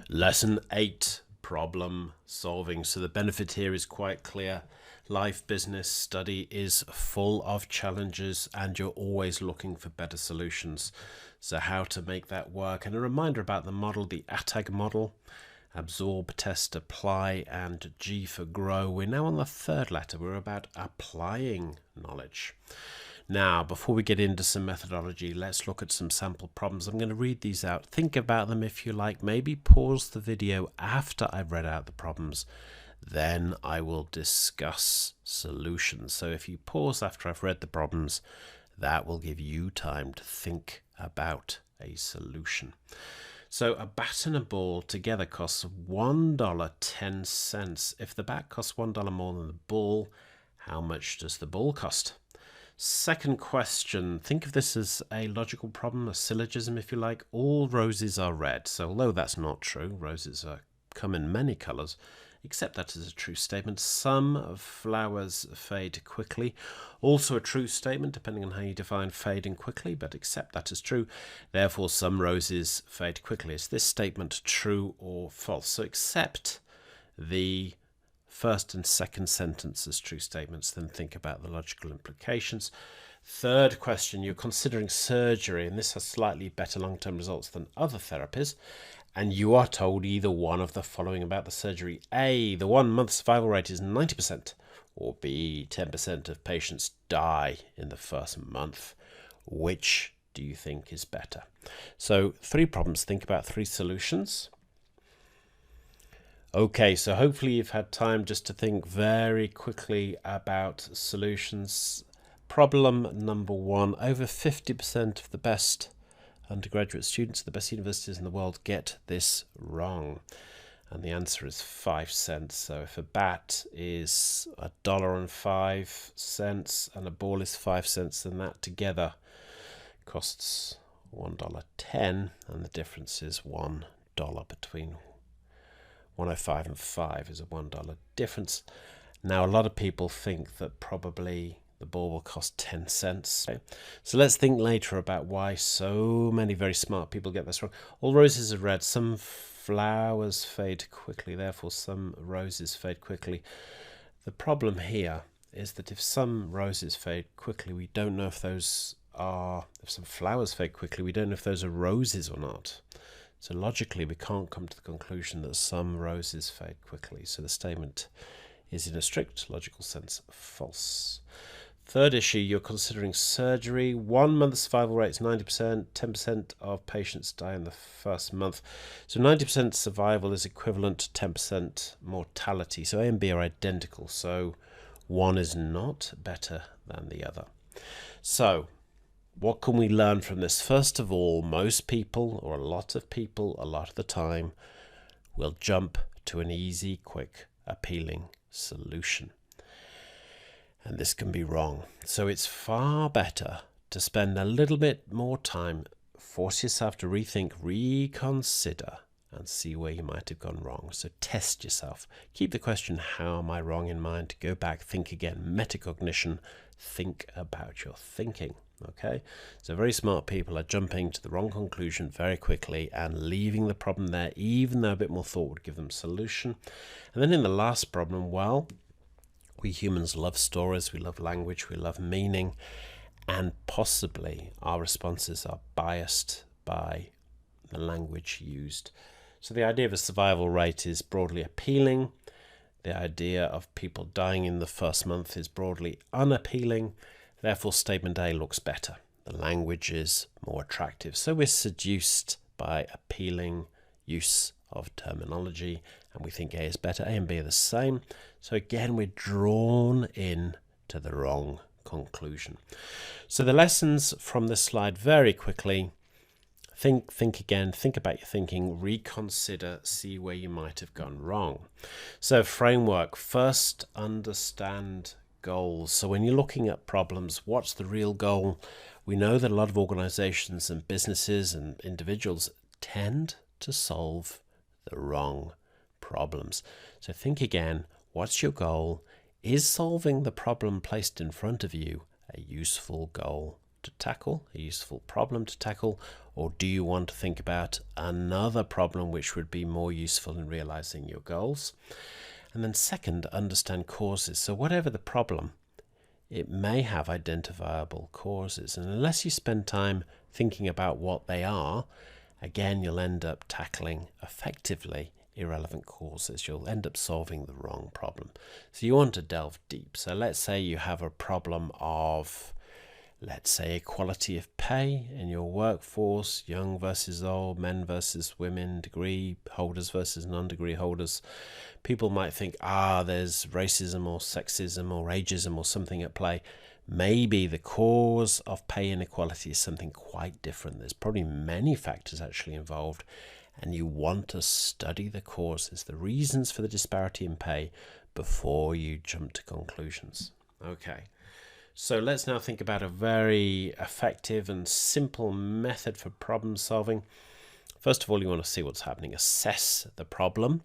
Lesson 8, problem solving. So the benefit here is quite clear. Life, business, study is full of challenges and you're always looking for better solutions. So how to make that work. And a reminder about the model, the ATAG model. Absorb, test, apply, and G for grow. We're now on the third letter. We're about applying knowledge. Now, before we get into some methodology, let's look at some sample problems. I'm going to read these out. Think about them if you like. Maybe pause the video after I've read out the problems. Then I will discuss solutions. So if you pause after I've read the problems, that will give you time to think about a solution. So a bat and a ball together costs $1.10. If the bat costs $1 more than the ball, how much does the ball cost? Second question, think of this as a logical problem, a syllogism if you like. All roses are red. So although that's not true, roses come in many colours, except that is a true statement. Some flowers fade quickly. Also a true statement, depending on how you define fading quickly, but accept that as true. Therefore, some roses fade quickly. Is this statement true or false? So accept the first and second sentence as true statements, then think about the logical implications. Third question, you're considering surgery, and this has slightly better long-term results than other therapies, and you are told either one of the following about the surgery. A, the 1 month survival rate is 90%, or B, 10% of patients die in the first month. Which do you think is better? So 3 problems, think about 3 solutions. Okay, so hopefully you've had time just to think very quickly about solutions. Problem number 1, over 50% of the best undergraduate students at the best universities in the world get this wrong. And the answer is 5 cents. So if a bat is $1.05 and a ball is 5 cents, then that together costs $1.10, and the difference is $1 between 105 and 5 is a $1 difference. Now, a lot of people think that probably the ball will cost 10 cents. So let's think later about why so many very smart people get this wrong. All roses are red. Some flowers fade quickly. Therefore, some roses fade quickly. The problem here is that if some roses fade quickly, we don't know if those are, if some flowers fade quickly, we don't know if those are roses or not. So logically, we can't come to the conclusion that some roses fade quickly. So the statement is, in a strict logical sense, false. Third issue, you're considering surgery. 1 month survival rate is 90%. 10% of patients die in the first month. So 90% survival is equivalent to 10% mortality. So A and B are identical. So one is not better than the other. So what can we learn from this? First of all, most people, or a lot of people, a lot of the time, will jump to an easy, quick, appealing solution. And this can be wrong. So it's far better to spend a little bit more time, force yourself to rethink, reconsider, and see where you might have gone wrong. So test yourself. Keep the question, how am I wrong, in mind. Go back, think again. Metacognition, think about your thinking. Okay, so very smart people are jumping to the wrong conclusion very quickly and leaving the problem there, even though a bit more thought would give them a solution. And then in the last problem, well, we humans love stories, we love language, we love meaning, and possibly our responses are biased by the language used. So the idea of a survival rate is broadly appealing. The idea of people dying in the first month is broadly unappealing. Therefore, statement A looks better. The language is more attractive. So we're seduced by appealing use of terminology, and we think A is better. A and B are the same. So again, we're drawn in to the wrong conclusion. So the lessons from this slide very quickly. Think again, think about your thinking, reconsider, see where you might have gone wrong. So framework, first understand goals. So when you're looking at problems, what's the real goal? We know that a lot of organizations and businesses and individuals tend to solve the wrong problems. So think again, what's your goal? Is solving the problem placed in front of you a useful goal to tackle, a useful problem to tackle, Or do you want to think about another problem which would be more useful in realizing your goals? And then second, understand causes. So whatever the problem, it may have identifiable causes. And unless you spend time thinking about what they are, again, you'll end up tackling effectively irrelevant causes. You'll end up solving the wrong problem. So you want to delve deep. So let's say you have a problem of, let's say, equality of pay in your workforce, young versus old, men versus women, degree holders versus non-degree holders. People might think, there's racism or sexism or ageism or something at play. Maybe the cause of pay inequality is something quite different. There's probably many factors actually involved, and you want to study the causes, the reasons for the disparity in pay, before you jump to conclusions. Okay. So let's now think about a very effective and simple method for problem solving. First of all, you want to see what's happening, assess the problem.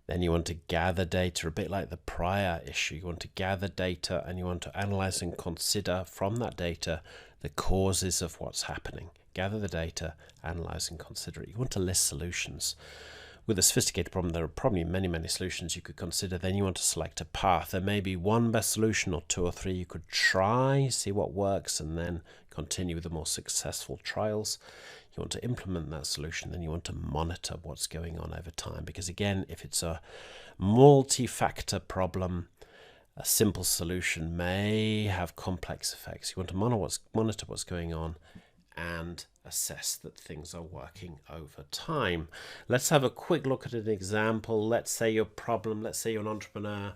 Then you want to gather data, a bit like the prior issue. You want to gather data and you want to analyze and consider from that data the causes of what's happening. Gather the data, analyze and consider it. You want to list solutions. With a sophisticated problem, there are probably many, many solutions you could consider. Then you want to select a path. There may be one best solution or two or three you could try, see what works, and then continue with the more successful trials. You want to implement that solution, then you want to monitor what's going on over time. Because again, if it's a multi-factor problem, a simple solution may have complex effects. You want to monitor what's going on and assess that things are working over time. Let's have a quick look at an example. Let's say your problem, let's say you're an entrepreneur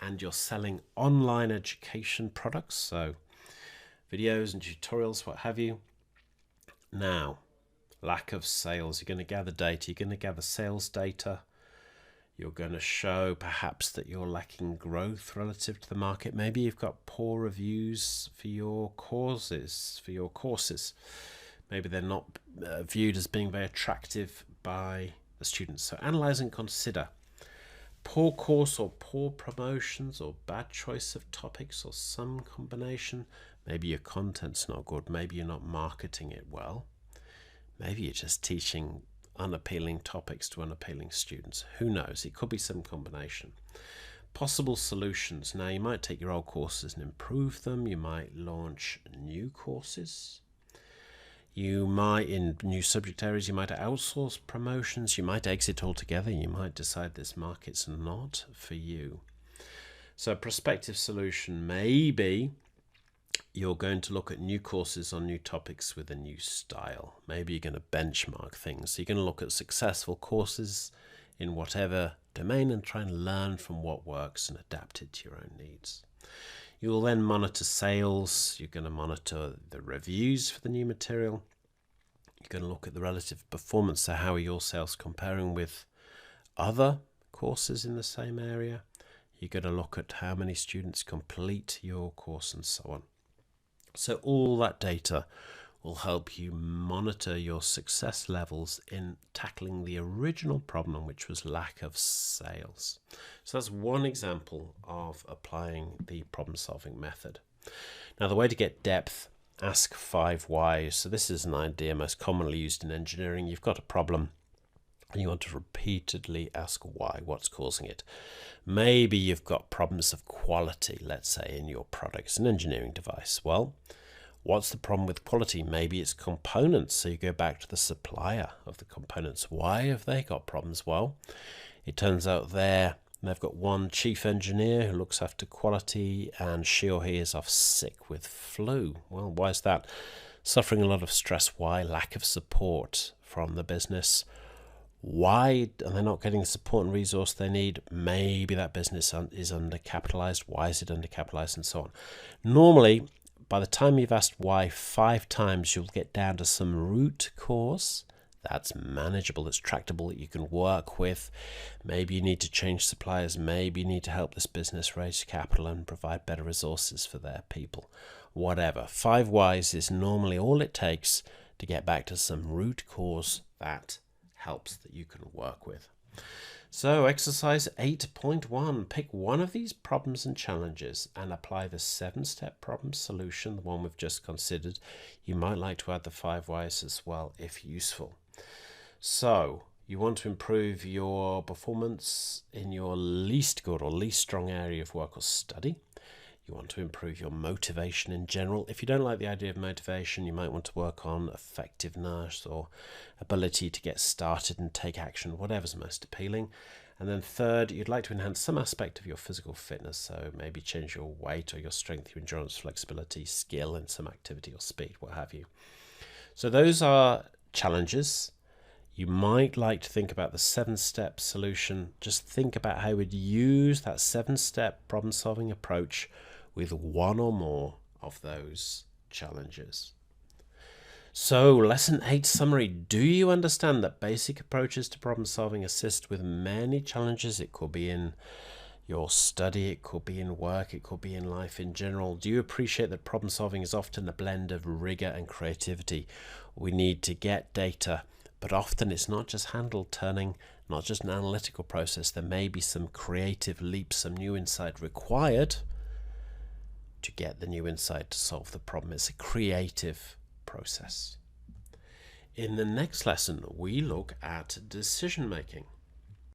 and you're selling online education products, so videos and tutorials, what have you. Now, lack of sales. You're going to gather data. You're going to gather sales data. You're going to show perhaps that you're lacking growth relative to the market. Maybe you've got poor reviews for your courses. Maybe they're not viewed as being very attractive by the students. So analyze and consider. Poor course or poor promotions or bad choice of topics or some combination. Maybe your content's not good. Maybe you're not marketing it well. Maybe you're just teaching unappealing topics to unappealing students. Who knows? It could be some combination. Possible solutions. Now, you might take your old courses and improve them. You might launch new courses. You might, in new subject areas, you might outsource promotions. You might exit altogether. You might decide this market's not for you. So a prospective solution may be you're going to look at new courses on new topics with a new style. Maybe you're going to benchmark things. So you're going to look at successful courses in whatever domain and try and learn from what works and adapt it to your own needs. You will then monitor sales. You're going to monitor the reviews for the new material. You're going to look at the relative performance. So how are your sales comparing with other courses in the same area? You're going to look at how many students complete your course and so on. So all that data will help you monitor your success levels in tackling the original problem, which was lack of sales. So that's one example of applying the problem-solving method. Now, the way to get depth, ask 5 whys. So this is an idea most commonly used in engineering. You've got a problem and you want to repeatedly ask why, what's causing it. Maybe you've got problems of quality, let's say, in your product. It's an engineering device. Well, what's the problem with quality? Maybe it's components. So you go back to the supplier of the components. Why have they got problems? Well, it turns out they've got one chief engineer who looks after quality and she or he is off sick with flu. Well, why is that? Suffering a lot of stress. Why? Lack of support from the business. Why are they not getting the support and resource they need? Maybe that business is undercapitalized. Why is it undercapitalized, and so on? Normally, by the time you've asked why 5 times, you'll get down to some root cause that's manageable, that's tractable, that you can work with. Maybe you need to change suppliers. Maybe you need to help this business raise capital and provide better resources for their people. Whatever. 5 whys is normally all it takes to get back to some root cause that helps, that you can work with. So exercise 8.1, pick one of these problems and challenges and apply the 7-step problem solution, the one we've just considered. You might like to add the 5 whys as well if useful. So you want to improve your performance in your least good or least strong area of work or study. You want to improve your motivation in general. If you don't like the idea of motivation, you might want to work on effectiveness or ability to get started and take action, whatever's most appealing. And then third, you'd like to enhance some aspect of your physical fitness, so maybe change your weight or your strength, your endurance, flexibility, skill in some activity or speed, what have you. So those are challenges. You might like to think about the 7-step solution. Just think about how you would use that 7-step problem-solving approach with one or more of those challenges. So, lesson 8 summary. Do you understand that basic approaches to problem solving assist with many challenges? It could be in your study, it could be in work, it could be in life in general. Do you appreciate that problem solving is often a blend of rigor and creativity? We need to get data, but often it's not just handle turning, not just an analytical process. There may be some creative leaps, some new insight required to get the new insight to solve the problem. It's a creative process. In the next lesson, we look at decision making.